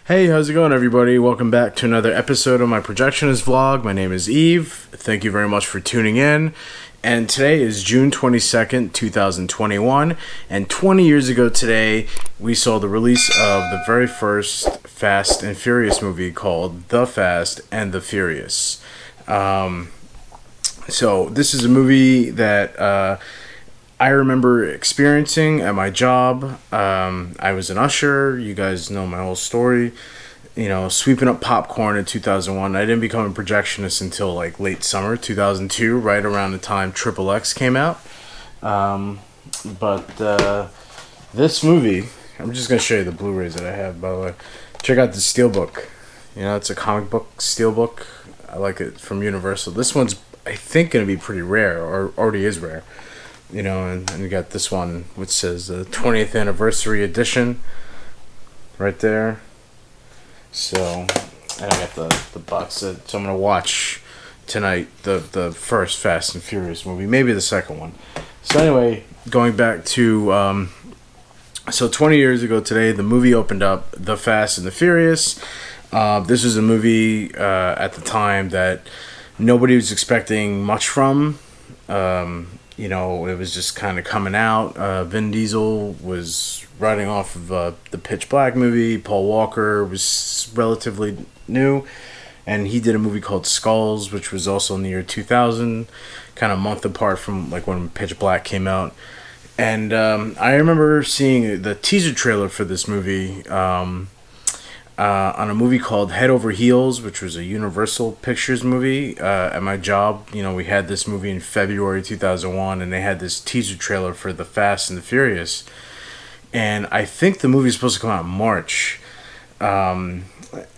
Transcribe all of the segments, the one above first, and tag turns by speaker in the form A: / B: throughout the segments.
A: Hey, how's it going, everybody? Welcome back to another episode of my Projectionist vlog. My name is Eve. Thank you very much for tuning in. And today is June 22nd, 2021. And 20 years ago today, we saw the release of the very first Fast and Furious movie called The Fast and the Furious. So this is a movie that I remember experiencing at my job. I was an usher. You guys know my whole story. You know, sweeping up popcorn in 2001. I didn't become a projectionist until like late summer 2002, right around the time Triple X came out. But this movie, I'm just going to show you the Blu-rays that I have, by the way. Check out the Steelbook. You know, it's a comic book Steelbook. I like it from Universal. This one's, I think, going to be pretty rare, or already is rare. You know, and you got this one which says the 20th anniversary edition right there. So, and I got the box set. So I'm gonna watch tonight the first Fast and Furious movie, maybe the second one. So anyway, going back to so 20 years ago today, the movie opened up, The Fast and the Furious. This was a movie at the time that nobody was expecting much from. You know, it was just kind of coming out. Vin Diesel was riding off of the Pitch Black movie. Paul Walker was relatively new. And he did a movie called Skulls, which was also in the year 2000. Kind of a month apart from like when Pitch Black came out. And I remember seeing the teaser trailer for this movie on a movie called Head Over Heels, which was a Universal Pictures movie. At my job, you know, we had this movie in February 2001, and they had this teaser trailer for The Fast and the Furious. And I think the movie was supposed to come out in March. And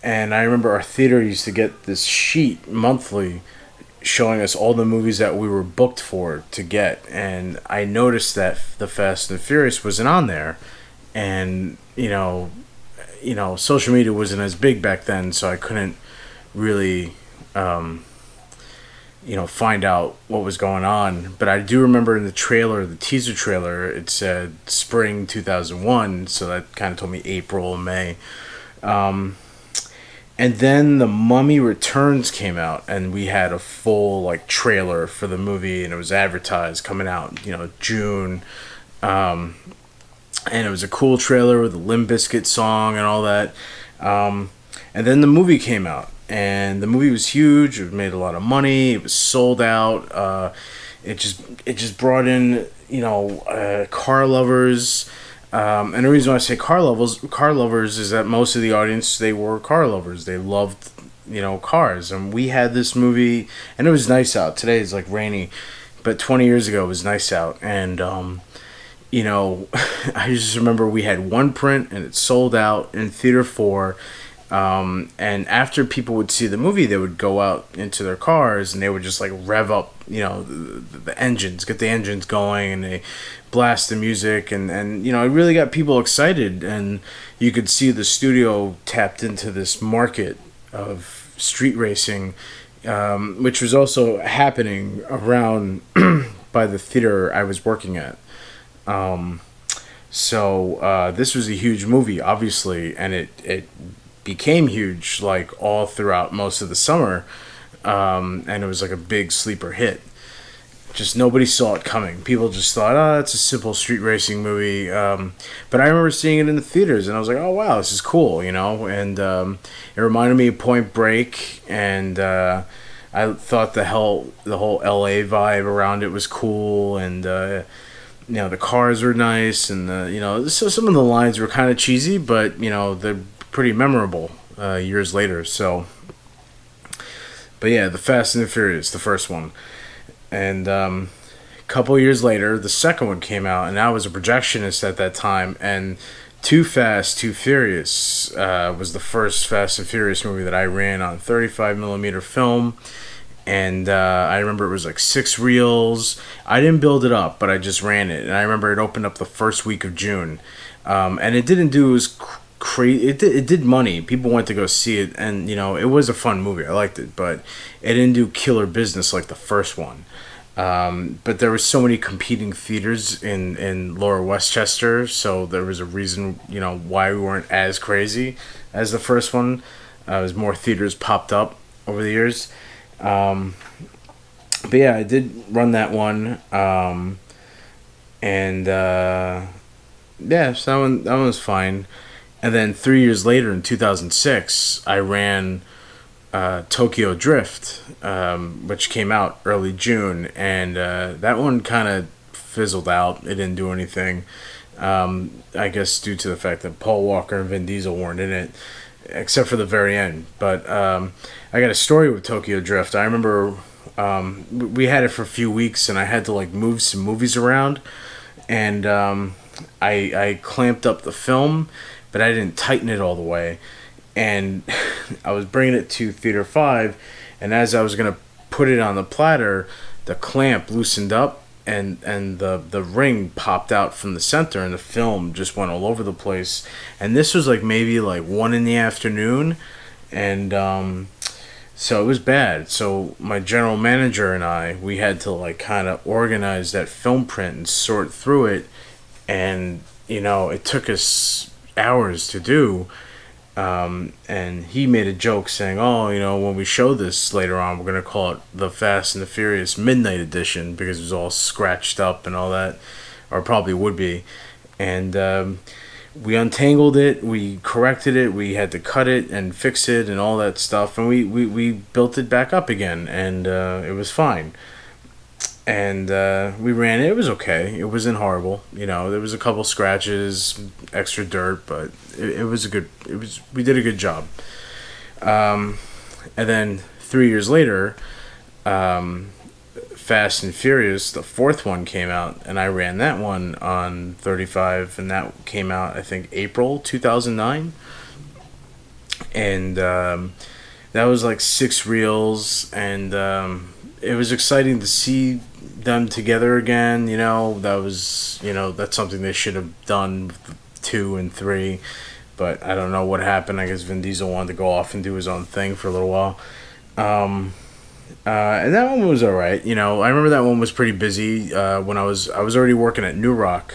A: I remember our theater used to get this sheet monthly showing us all the movies that we were booked for to get. And I noticed that The Fast and the Furious wasn't on there. And, you know, social media wasn't as big back then, so I couldn't really, find out what was going on. But I do remember in the trailer, the teaser trailer, it said spring 2001, so that kind of told me April, May. And then The Mummy Returns came out, and we had a full, like, trailer for the movie, and it was advertised coming out, June. And it was a cool trailer with the Limp Bizkit song and all that. And then the movie came out. And the movie was huge. It made a lot of money. It was sold out. It just brought in, car lovers. And the reason why I say car lovers is that most of the audience, they were car lovers. They loved, cars. And we had this movie, and it was nice out. Today is like rainy. But 20 years ago, it was nice out. And, I just remember we had one print and it sold out in Theater 4. And after people would see the movie, they would go out into their cars and they would just like rev up, the engines, get the engines going, and they blast the music. And it really got people excited. And you could see the studio tapped into this market of street racing, which was also happening around by the theater I was working at. So this was a huge movie, obviously, and it became huge like all throughout most of the summer, and it was like a big sleeper hit. Just nobody saw it coming. People just thought, oh, it's a simple street racing movie. But I remember seeing it in the theaters, and I was like, oh wow, this is cool, and it reminded me of Point Break, and I thought the whole LA vibe around it was cool, and the cars were nice, and so some of the lines were kind of cheesy, but they're pretty memorable years later. So, but yeah, The Fast and the Furious, the first one, and a couple years later, the second one came out, and I was a projectionist at that time, and Too Fast, Too Furious was the first Fast and Furious movie that I ran on 35mm film. And I remember it was like 6 reels. I didn't build it up, but I just ran it. And I remember it opened up the first week of June. And it didn't do as crazy. It did money. People went to go see it. And, it was a fun movie. I liked it. But it didn't do killer business like the first one. But there were so many competing theaters in Lower Westchester. So there was a reason, why we weren't as crazy as the first one. As more theaters popped up over the years. But yeah, I did run that one. And yeah, so that one was fine. And then 3 years later, in 2006, I ran Tokyo Drift, which came out early June, and that one kind of fizzled out. It didn't do anything. I guess due to the fact that Paul Walker and Vin Diesel weren't in it, except for the very end. But I got a story with Tokyo Drift. I remember we had it for a few weeks, and I had to like move some movies around, and I clamped up the film, but I didn't tighten it all the way, and I was bringing it to Theater 5, and as I was gonna put it on the platter, the clamp loosened up, and the ring popped out from the center, and the film just went all over the place. And this was like maybe like 1 in the afternoon, and so it was bad. So my general manager and we had to like kind of organize that film print and sort through it, and it took us hours to do. And he made a joke saying, "Oh, when we show this later on, we're gonna call it the Fast and the Furious Midnight Edition because it was all scratched up and all that, or probably would be." And we untangled it, we corrected it, we had to cut it and fix it and all that stuff, and we built it back up again, and it was fine. And we ran it. It was okay. It wasn't horrible. There was a couple scratches, extra dirt, but it was a good. We did a good job. And then 3 years later, Fast and Furious, the fourth one came out, and I ran that one on 35, and that came out I think April 2009. And that was like 6 reels, and it was exciting to see them together again. That was that's something they should have done with 2 and 3, but I don't know what happened. I guess Vin Diesel wanted to go off and do his own thing for a little while. And that one was all right. I remember that one was pretty busy when I was already working at New Rock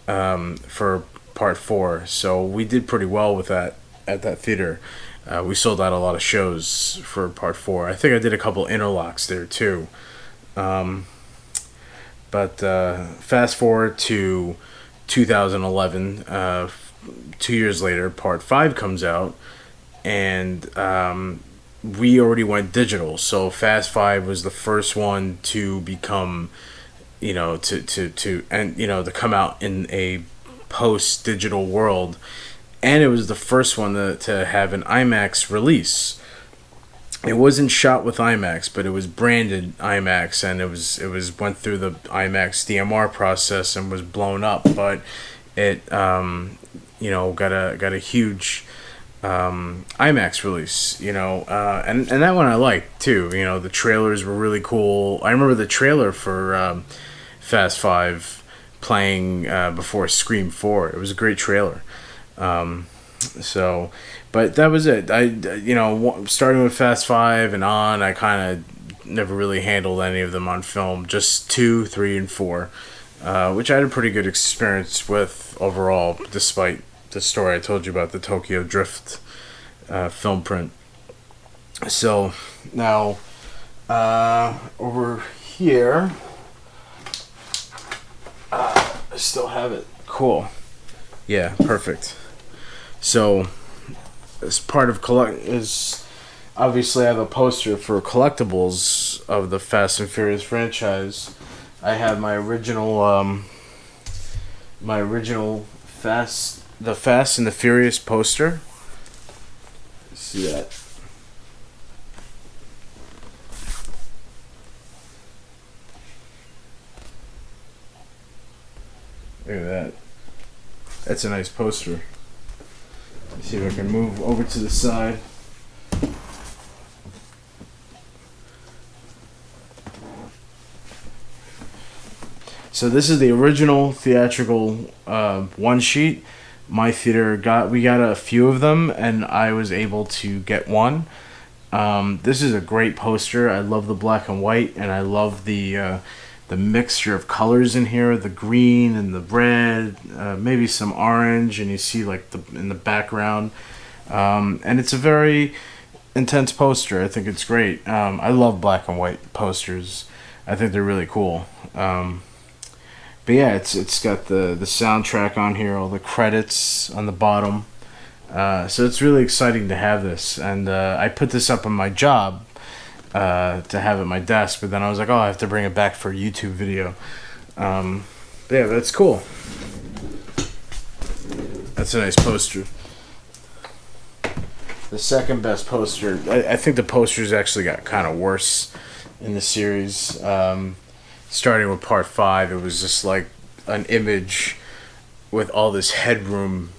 A: for part 4, so we did pretty well with that at that theater. We sold out a lot of shows for part 4. I think I did a couple interlocks there too. But fast forward to 2011, 2 years later, part 5 comes out, and we already went digital. So Fast 5 was the first one to become, to come out in a post-digital world, and it was the first one to have an IMAX release. It wasn't shot with IMAX, but it was branded IMAX, and it went through the IMAX DMR process and was blown up. But it got a huge IMAX release, and that one I liked too. The trailers were really cool. I remember the trailer for Fast 5 playing before Scream 4. It was a great trailer. But that was it. Starting with Fast 5 and on, I kind of never really handled any of them on film. Just 2, 3, and 4, which I had a pretty good experience with overall, despite the story I told you about the Tokyo Drift film print. So now over here, I still have it. Cool. Yeah, perfect. So as part of is obviously I have a poster for collectibles of the Fast and Furious franchise. I have my original the Fast and the Furious poster. See that? Look at that. That's a nice poster. Let me see if I can move over to the side. So this is the original theatrical one sheet. My theater we got a few of them, and I was able to get one. This is a great poster. I love the black and white, and I love the mixture of colors in here, the green and the red, maybe some orange, and you see like in the background. And it's a very intense poster. I think it's great. I love black and white posters. I think they're really cool. But yeah, it's got the soundtrack on here, all the credits on the bottom. So it's really exciting to have this, and I put this up on my job to have at my desk. But then I was like, oh, I have to bring it back for a YouTube video. But yeah, that's cool. That's a nice poster. The second best poster, I think the posters actually got kind of worse in the series. Starting with part 5, it was just like an image with all this headroom,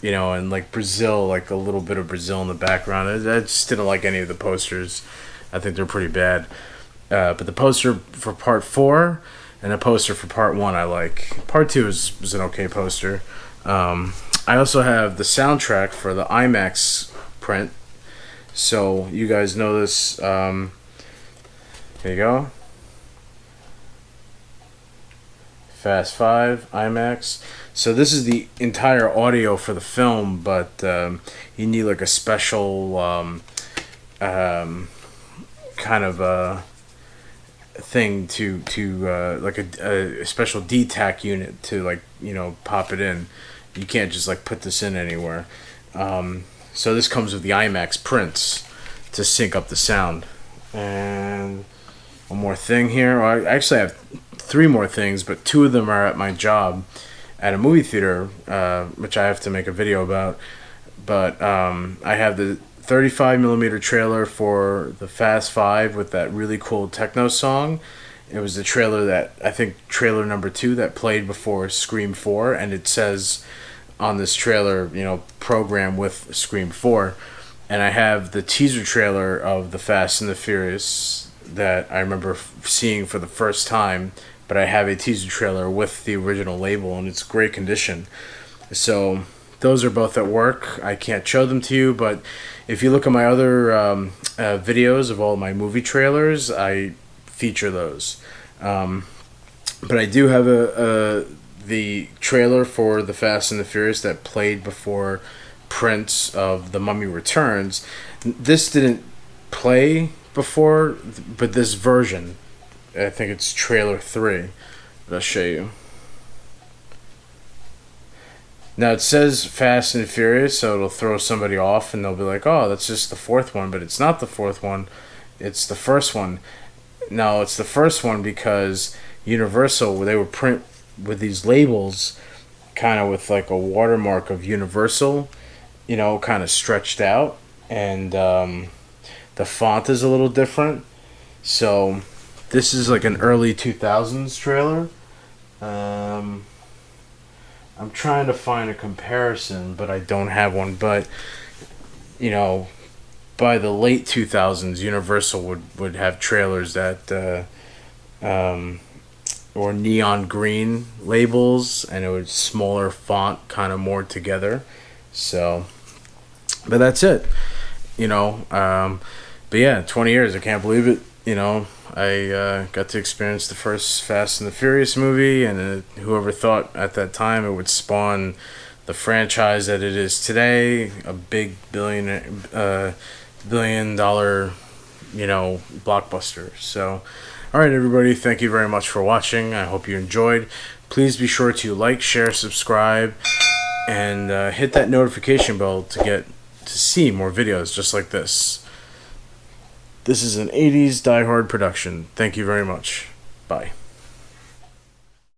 A: and like Brazil, like a little bit of Brazil in the background. I just didn't like any of the posters. I think they're pretty bad. But the poster for part 4 and the poster for part 1 I like. Part 2 was an okay poster. I also have the soundtrack for the IMAX print. So you guys know this. Here you go. Fast 5 IMAX. So this is the entire audio for the film, but you need like a special kind of thing to like a special DTAC unit to like pop it in. You can't just like put this in anywhere. So this comes with the IMAX prints to sync up the sound. And one more thing here. Well, I actually have 3 more things, but 2 of them are at my job at a movie theater, which I have to make a video about. But I have the 35mm trailer for the Fast 5 with that really cool techno song. It was the trailer that, I think, trailer number 2 that played before Scream 4, and it says on this trailer, program with Scream 4. And I have the teaser trailer of the Fast and the Furious that I remember seeing for the first time, but I have a teaser trailer with the original label, and it's great condition. So those are both at work. I can't show them to you, but if you look at my other videos of all my movie trailers, I feature those. But I do have the trailer for the Fast and the Furious that played before prints of The Mummy Returns. This didn't play before, but this version, I think it's trailer 3. I'll show you. Now it says Fast and Furious, so it'll throw somebody off and they'll be like, oh, that's just the 4th one, but it's not the 4th one, it's the first one. No, it's the first one because Universal, they would print with these labels kind of with like a watermark of Universal, kind of stretched out, and the font is a little different. So this is like an early 2000s trailer. I'm trying to find a comparison, but I don't have one. But, by the late 2000s, Universal would have trailers that or neon green labels, and it was smaller font, kind of more together. So, but that's it. But yeah, 20 years, I can't believe it. I got to experience the first Fast and the Furious movie, and whoever thought at that time it would spawn the franchise that it is today, a big billion dollar, blockbuster. So, all right, everybody, thank you very much for watching. I hope you enjoyed. Please be sure to like, share, subscribe, and hit that notification bell to see more videos just like this. This is an 80s Die Hard production. Thank you very much. Bye.